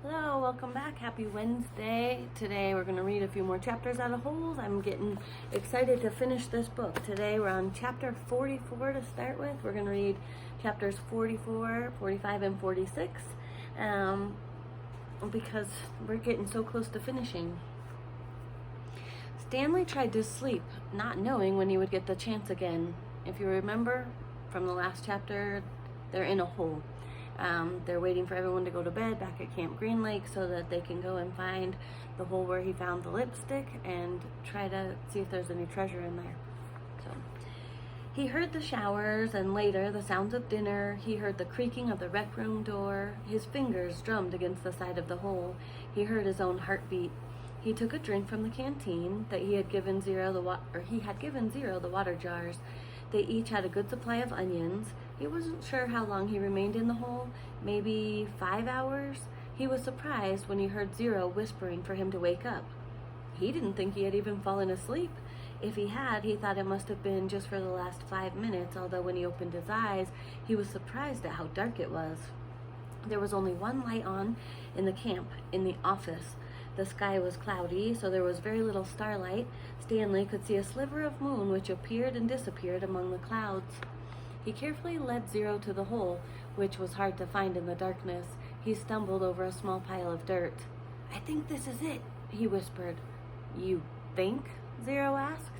Hello, welcome back. Happy Wednesday. Today we're going to read a few more chapters out of Holes. I'm getting excited to finish this book. Today we're on chapter 44 to start with. We're going to read chapters 44, 45, and 46 because we're getting so close to finishing. Stanley tried to sleep, not knowing when he would get the chance again. If you remember from the last chapter, they're in a hole. They're waiting for everyone to go to bed back at Camp Green Lake so that they can go and find the hole where he found the lipstick and try to see if there's any treasure in there. So he heard the showers and later the sounds of dinner. He heard the creaking of the rec room door. His fingers drummed against the side of the hole. He heard his own heartbeat. He took a drink from the canteen that he had given Zero the water jars. They each had a good supply of onions. He wasn't sure how long he remained in the hole, maybe 5 hours. He was surprised when he heard Zero whispering for him to wake up. He didn't think he had even fallen asleep. If he had, he thought it must have been just for the last 5 minutes, although when he opened his eyes, he was surprised at how dark it was. There was only one light on in the camp, in the office. The sky was cloudy, so there was very little starlight. Stanley could see a sliver of moon which appeared and disappeared among the clouds. He carefully led Zero to the hole, which was hard to find in the darkness. He stumbled over a small pile of dirt. "I think this is it," he whispered. "You think?" Zero asked.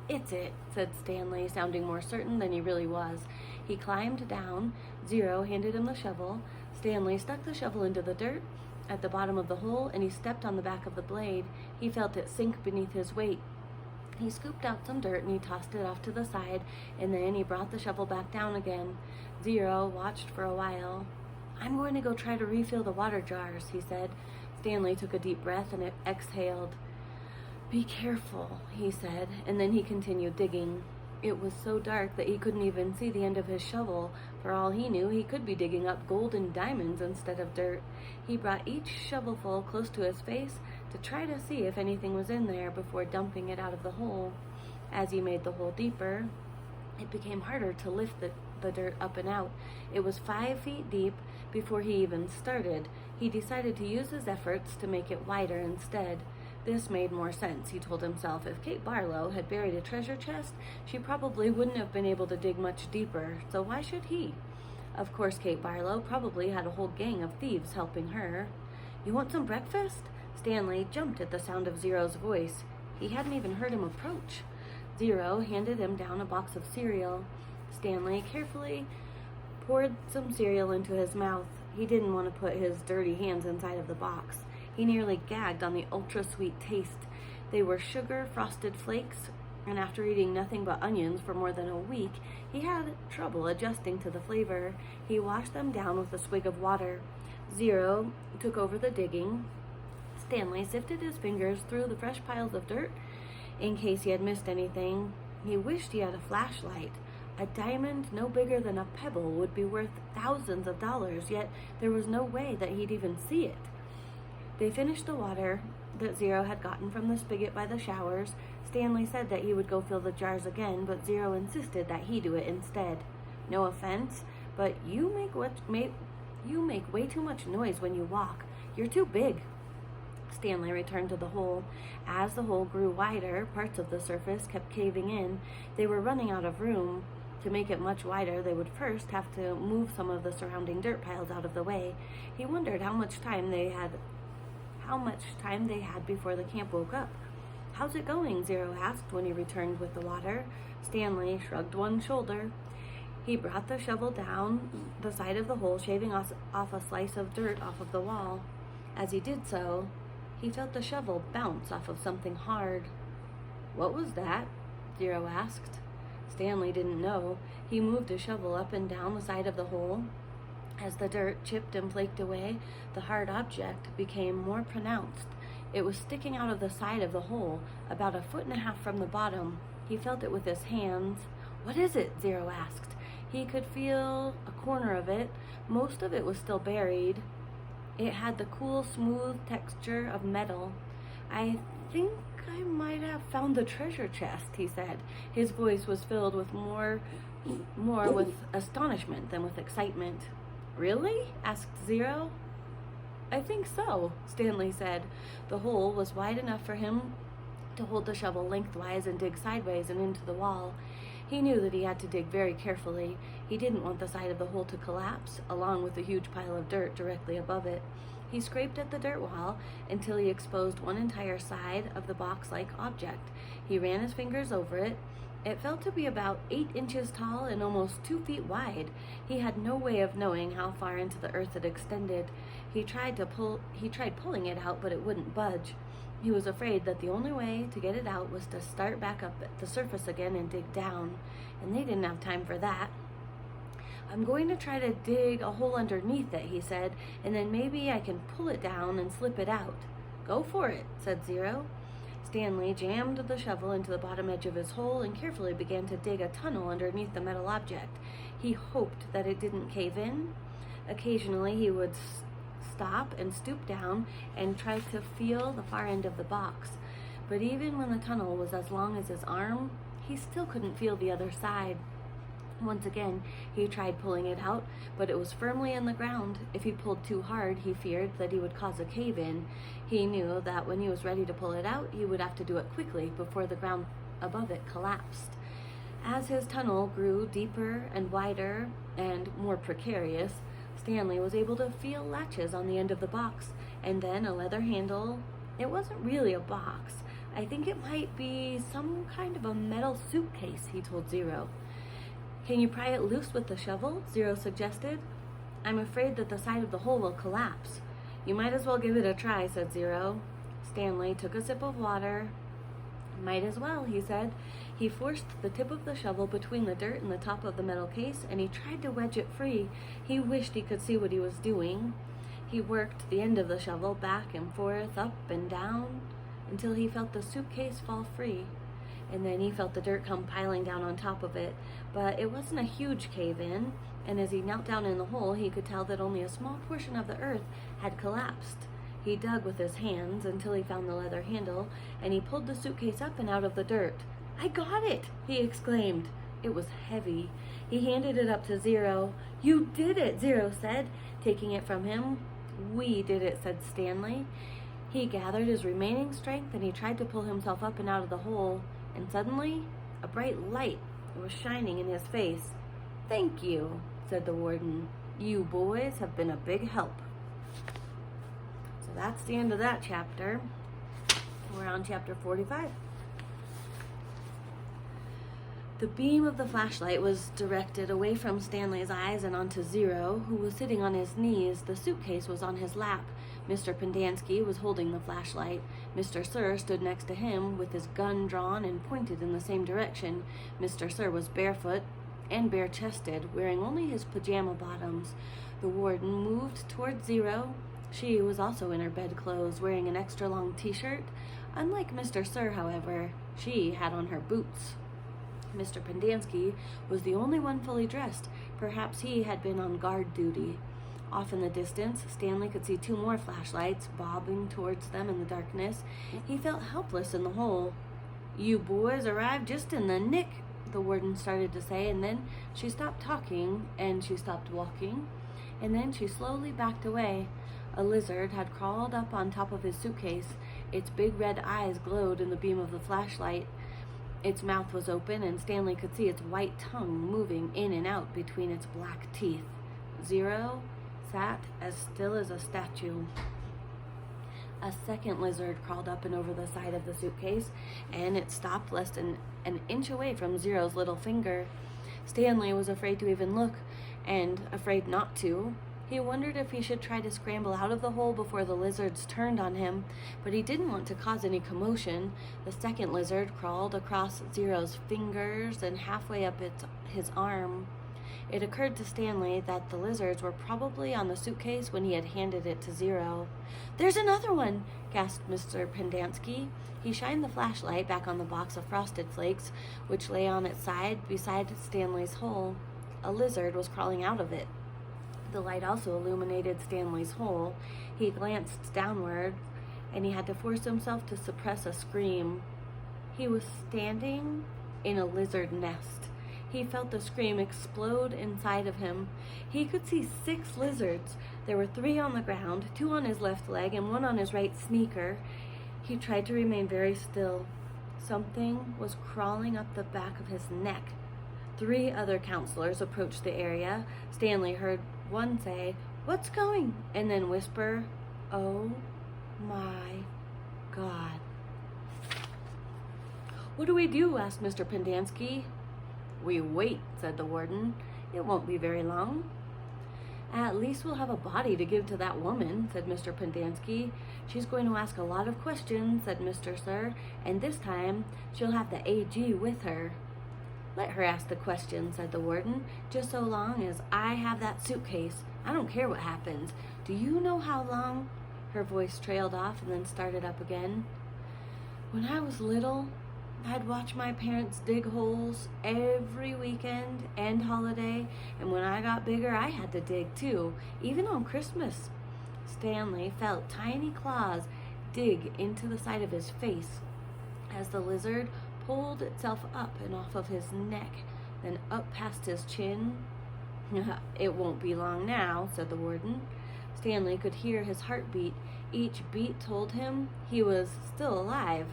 "It's it," said Stanley, sounding more certain than he really was. He climbed down. Zero handed him the shovel. Stanley stuck the shovel into the dirt at the bottom of the hole, and he stepped on the back of the blade. He felt it sink beneath his weight. He scooped out some dirt and he tossed it off to the side, and then he brought the shovel back down again. Zero watched for a while. "I'm going to go try to refill the water jars," he said. Stanley took a deep breath and exhaled. "Be careful," he said, and then he continued digging. It was so dark that he couldn't even see the end of his shovel. For all he knew, he could be digging up gold and diamonds instead of dirt. He brought each shovelful close to his face to try to see if anything was in there before dumping it out of the hole. As he made the hole deeper, it became harder to lift the dirt up and out. It was 5 feet deep before he even started. He decided to use his efforts to make it wider instead. This made more sense, he told himself. If Kate Barlow had buried a treasure chest, she probably wouldn't have been able to dig much deeper, so why should he? Of course, Kate Barlow probably had a whole gang of thieves helping her. "You want some breakfast?" Stanley jumped at the sound of Zero's voice. He hadn't even heard him approach. Zero handed him down a box of cereal. Stanley carefully poured some cereal into his mouth. He didn't want to put his dirty hands inside of the box. He nearly gagged on the ultra-sweet taste. They were sugar-frosted flakes, and after eating nothing but onions for more than a week, he had trouble adjusting to the flavor. He washed them down with a swig of water. Zero took over the digging. Stanley sifted his fingers through the fresh piles of dirt in case he had missed anything. He wished he had a flashlight. A diamond no bigger than a pebble would be worth thousands of dollars, yet there was no way that he'd even see it. They finished the water that Zero had gotten from the spigot by the showers. Stanley said that he would go fill the jars again, but Zero insisted that he do it instead. "No offense, but you make way too much noise when you walk. You're too big." Stanley returned to the hole. As the hole grew wider, parts of the surface kept caving in. They were running out of room. To make it much wider, they would first have to move some of the surrounding dirt piles out of the way. He wondered how much time they had before the camp woke up. "How's it going?" Zero asked when he returned with the water. Stanley shrugged one shoulder. He brought the shovel down the side of the hole, shaving off a slice of dirt off of the wall. As he did so, he felt the shovel bounce off of something hard. "What was that?" Zero asked. Stanley didn't know. He moved the shovel up and down the side of the hole. As the dirt chipped and flaked away, the hard object became more pronounced. It was sticking out of the side of the hole, about 1.5 feet from the bottom. He felt it with his hands. "What is it?" Zero asked. He could feel a corner of it. Most of it was still buried. It had the cool, smooth texture of metal. "I think I might have found the treasure chest," he said. His voice was filled with more with astonishment than with excitement. "Really?" asked Zero. "I think so," Stanley said. The hole was wide enough for him to hold the shovel lengthwise and dig sideways and into the wall. He knew that he had to dig very carefully. He didn't want the side of the hole to collapse, along with the huge pile of dirt directly above it. He scraped at the dirt wall until he exposed one entire side of the box-like object. He ran his fingers over it. It felt to be about 8 inches tall and almost 2 feet wide. He had no way of knowing how far into the earth it extended. He tried pulling it out, but it wouldn't budge. He was afraid that the only way to get it out was to start back up at the surface again and dig down, and they didn't have time for that. "I'm going to try to dig a hole underneath it," he said, "and then maybe I can pull it down and slip it out." "Go for it," said Zero. Stanley jammed the shovel into the bottom edge of his hole and carefully began to dig a tunnel underneath the metal object. He hoped that it didn't cave in. Occasionally he would stop and stoop down and try to feel the far end of the box. But even when the tunnel was as long as his arm, he still couldn't feel the other side. Once again, he tried pulling it out, but it was firmly in the ground. If he pulled too hard, he feared that he would cause a cave-in. He knew that when he was ready to pull it out, he would have to do it quickly before the ground above it collapsed. As his tunnel grew deeper and wider and more precarious, Stanley was able to feel latches on the end of the box, and then a leather handle. It wasn't really a box. "I think it might be some kind of a metal suitcase," he told Zero. "Can you pry it loose with the shovel?" Zero suggested. "I'm afraid that the side of the hole will collapse." "You might as well give it a try," said Zero. Stanley took a sip of water. "Might as well," he said. He forced the tip of the shovel between the dirt and the top of the metal case, and he tried to wedge it free. He wished he could see what he was doing. He worked the end of the shovel back and forth, up and down, until he felt the suitcase fall free. And then he felt the dirt come piling down on top of it. But it wasn't a huge cave-in, and as he knelt down in the hole, he could tell that only a small portion of the earth had collapsed. He dug with his hands until he found the leather handle, and he pulled the suitcase up and out of the dirt. "I got it!" he exclaimed. It was heavy. He handed it up to Zero. "You did it," Zero said, taking it from him. "We did it," said Stanley. He gathered his remaining strength and he tried to pull himself up and out of the hole. And suddenly, a bright light was shining in his face. "Thank you," said the warden. "You boys have been a big help." So that's the end of that chapter. We're on chapter 45. The beam of the flashlight was directed away from Stanley's eyes and onto Zero, who was sitting on his knees. The suitcase was on his lap. Mr. Pendanski was holding the flashlight. Mr. Sir stood next to him with his gun drawn and pointed in the same direction. Mr. Sir was barefoot and bare-chested, wearing only his pajama bottoms. The warden moved toward Zero. She was also in her bedclothes, wearing an extra-long t-shirt. Unlike Mr. Sir, however, she had on her boots. Mr. Pendanski was the only one fully dressed. Perhaps he had been on guard duty. Off in the distance, Stanley could see 2 more flashlights bobbing towards them in the darkness. He felt helpless in the hole. "You boys arrived just in the nick," the warden started to say, and then she stopped talking, and she stopped walking, and then she slowly backed away. A lizard had crawled up on top of his suitcase. Its big red eyes glowed in the beam of the flashlight. Its mouth was open, and Stanley could see its white tongue moving in and out between its black teeth. Zero sat as still as a statue. A second lizard crawled up and over the side of the suitcase, and it stopped less than an inch away from Zero's little finger. Stanley was afraid to even look, and afraid not to. He wondered if he should try to scramble out of the hole before the lizards turned on him, but he didn't want to cause any commotion. The second lizard crawled across Zero's fingers and halfway up his arm. It occurred to Stanley that the lizards were probably on the suitcase when he had handed it to Zero. "There's another one!" gasped Mr. Pendanski. He shined the flashlight back on the box of Frosted Flakes, which lay on its side beside Stanley's hole. A lizard was crawling out of it. The light also illuminated Stanley's hole. He glanced downward, and he had to force himself to suppress a scream. He was standing in a lizard nest. He felt the scream explode inside of him. He could see 6 lizards. There were 3 on the ground, 2 on his left leg and 1 on his right sneaker. He tried to remain very still. Something was crawling up the back of his neck. 3 other counselors approached the area. Stanley heard one say, "What's going?" and then whisper, "Oh my God." "What do we do?" asked Mr. Pendanski. "We wait," said the warden. "It won't be very long." "At least we'll have a body to give to that woman," said Mr. Pendanski. "She's going to ask a lot of questions," said Mr. Sir, "and this time she'll have the AG with her." "Let her ask the questions," said the warden, "just so long as I have that suitcase. I don't care what happens. Do you know how long?" Her voice trailed off and then started up again. "When I was little, I'd watch my parents dig holes every weekend and holiday, and when I got bigger, I had to dig too, even on Christmas." Stanley felt tiny claws dig into the side of his face as the lizard pulled itself up and off of his neck, then up past his chin. "It won't be long now," said the warden. Stanley could hear his heartbeat. Each beat told him he was still alive,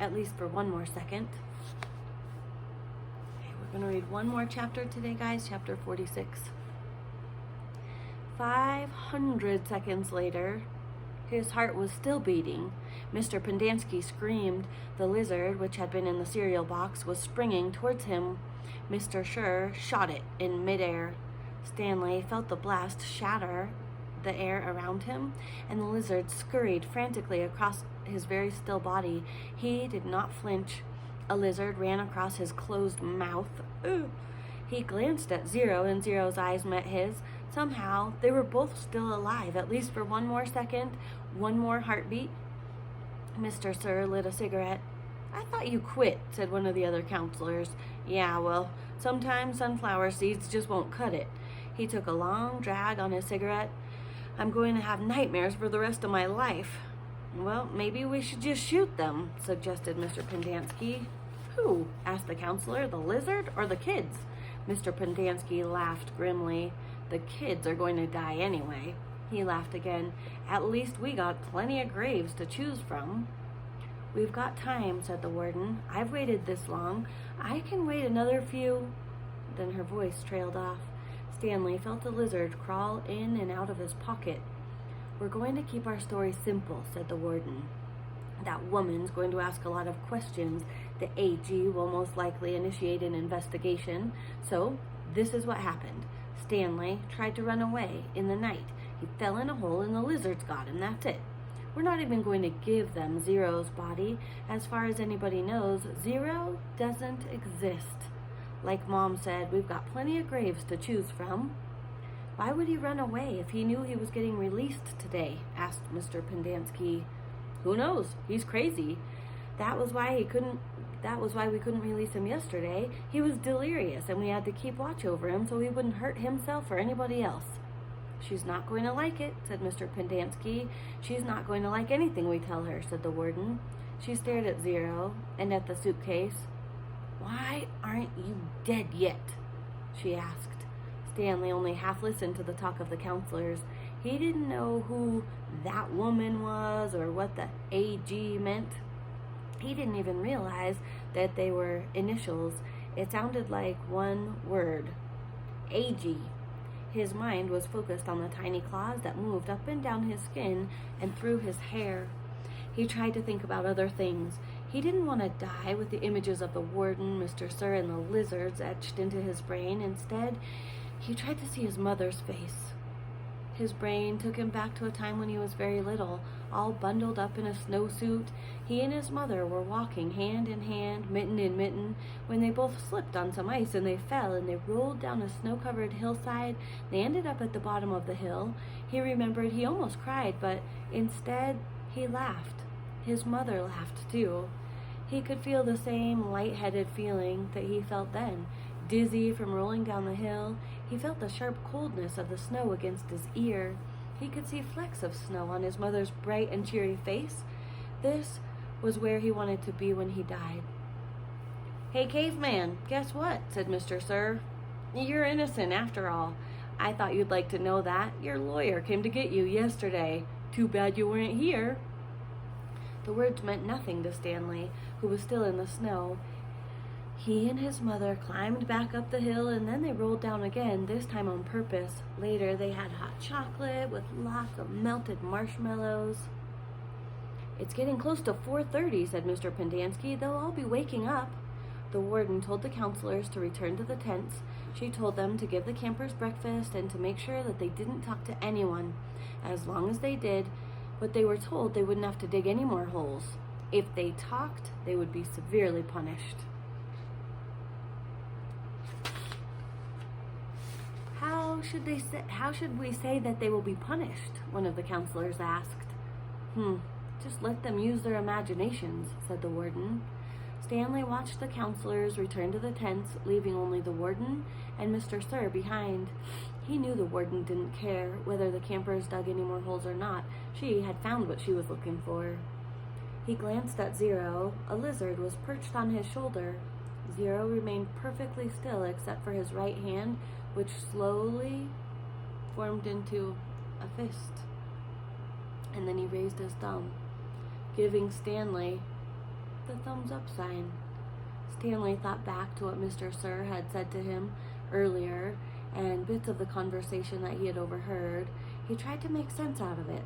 at least for one more second. Okay, we're going to read one more chapter today, guys, chapter 46. 500 seconds later, his heart was still beating. Mr. Pendanski screamed. The lizard, which had been in the cereal box, was springing towards him. Mr. Sher shot it in midair. Stanley felt the blast shatter the air around him, and the lizard scurried frantically across his very still body. He did not flinch. A lizard ran across his closed mouth. Ugh. He glanced at Zero, and Zero's eyes met his. Somehow, they were both still alive, at least for one more second, one more heartbeat. Mr. Sir lit a cigarette. "I thought you quit," said one of the other counselors. "Yeah, well, sometimes sunflower seeds just won't cut it." He took a long drag on his cigarette. "I'm going to have nightmares for the rest of my life." "Well, maybe we should just shoot them," suggested Mr. Pendanski. "Who?" asked the counselor. "The lizard or the kids?" Mr. Pendanski laughed grimly. "The kids are going to die anyway." He laughed again. "At least we got plenty of graves to choose from." "We've got time," said the warden. "I've waited this long. I can wait another few." Then her voice trailed off. Stanley felt the lizard crawl in and out of his pocket. "We're going to keep our story simple," said the warden. "That woman's going to ask a lot of questions. The AG will most likely initiate an investigation. So, this is what happened. Stanley tried to run away in the night. He fell in a hole and the lizards got him. That's it. We're not even going to give them Zero's body. As far as anybody knows, Zero doesn't exist. Like Mom said, we've got plenty of graves to choose from." "Why would he run away if he knew he was getting released today?" asked Mr. Pendanski. "Who knows? He's crazy. That was why we couldn't release him yesterday. He was delirious and we had to keep watch over him so he wouldn't hurt himself or anybody else." "She's not going to like it," said Mr. Pendanski. "She's not going to like anything we tell her," said the warden. She stared at Zero and at the suitcase. "Why aren't you dead yet?" she asked. Stanley only half listened to the talk of the counselors. He didn't know who that woman was or what the AG meant. He didn't even realize that they were initials. It sounded like one word. AG. His mind was focused on the tiny claws that moved up and down his skin and through his hair. He tried to think about other things. He didn't want to die with the images of the warden, Mr. Sir, and the lizards etched into his brain. Instead, he tried to see his mother's face. His brain took him back to a time when he was very little, all bundled up in a snowsuit. He and his mother were walking hand in hand, mitten in mitten, when they both slipped on some ice and they fell and they rolled down a snow-covered hillside. They ended up at the bottom of the hill. He remembered he almost cried, but instead he laughed. His mother laughed too. He could feel the same lightheaded feeling that he felt then. Dizzy from rolling down the hill, he felt the sharp coldness of the snow against his ear. He could see flecks of snow on his mother's bright and cheery face. This was where he wanted to be when he died. "Hey, caveman, guess what?" said Mr. Sir. "You're innocent after all. I thought you'd like to know that. Your lawyer came to get you yesterday. Too bad you weren't here." The words meant nothing to Stanley, who was still in the snow. He and his mother climbed back up the hill, and then they rolled down again, this time on purpose. Later, they had hot chocolate with lots of melted marshmallows. "It's getting close to 4:30, said Mr. Pendanski. "They'll all be waking up." The warden told the counselors to return to the tents. She told them to give the campers breakfast and to make sure that they didn't talk to anyone. As long as they did what they were told, they wouldn't have to dig any more holes. If they talked, they would be severely punished. How should we say that they will be punished?" one of the counselors asked. Just let them use their imaginations," said the warden. Stanley watched the counselors return to the tents, leaving only the warden and Mr. Sir behind. He knew the warden didn't care whether the campers dug any more holes or not. She had found what she was looking for. He glanced at Zero. A lizard was perched on his shoulder. Zero remained perfectly still except for his right hand, which slowly formed into a fist. And then he raised his thumb, giving Stanley the thumbs up sign. Stanley thought back to what Mr. Sir had said to him earlier and bits of the conversation that he had overheard. He tried to make sense out of it.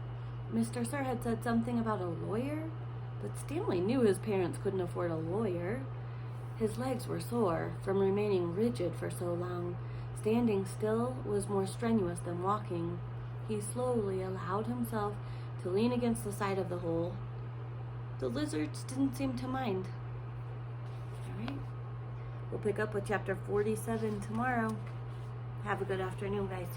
Mr. Sir had said something about a lawyer, but Stanley knew his parents couldn't afford a lawyer. His legs were sore from remaining rigid for so long. Standing still was more strenuous than walking. He slowly allowed himself to lean against the side of the hole. The lizards didn't seem to mind. All right. We'll pick up with chapter 47 tomorrow. Have a good afternoon, guys.